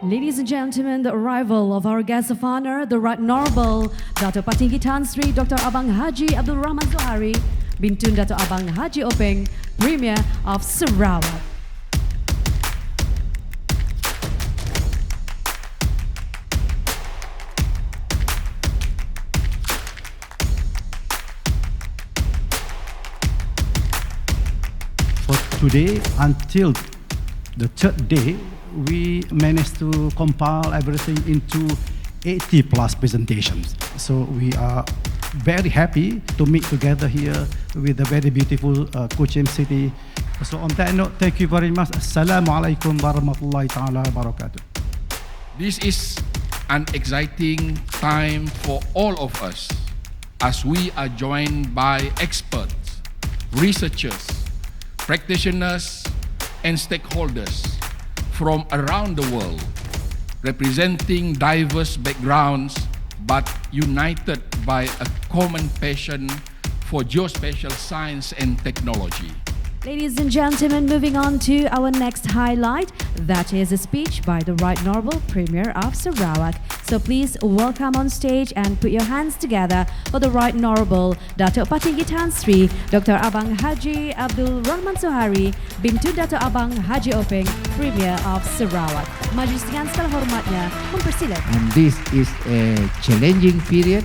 Ladies and gentlemen, the arrival of our guest of honor, the Right Honorable Dato' Patinggi Tan Sri Dr. Abang Haji Abdul Rahman Zohari, Bintun Dato' Abang Haji Openg, Premier of Sarawak. For today, until the third day, we managed to compile everything into 80 plus presentations. So we are very happy to meet together here with the very beautiful Kuching city. So on that note, thank you very much. Assalamualaikum warahmatullahi ta'ala wabarakatuh. This is an exciting time for all of us as we are joined by experts, researchers, practitioners, and stakeholders from around the world, representing diverse backgrounds but united by a common passion for geospatial science and technology. Ladies and gentlemen, moving on to our next highlight, that is a speech by the Right Honorable Premier of Sarawak. So please welcome on stage and put your hands together for the Right Honorable Dato' Patinggi Tan Sri Dr. Abang Haji Abdul Rahman Zohari, Bintun Dato' Abang Haji Openg, Premier of Sarawak. Majlis dengan segala hormatnya mempersilakan. And this is a challenging period,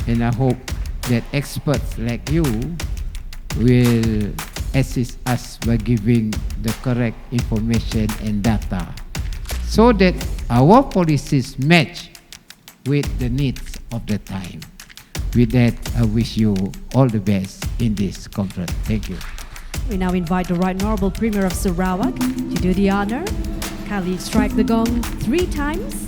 and I hope that experts like you will assist us by giving the correct information and data so that our policies match with the needs of the time. With that, I wish you all the best in this conference. Thank you. We now invite the Right Honorable Premier of Sarawak to do the honor. Kindly strike the gong 3 times.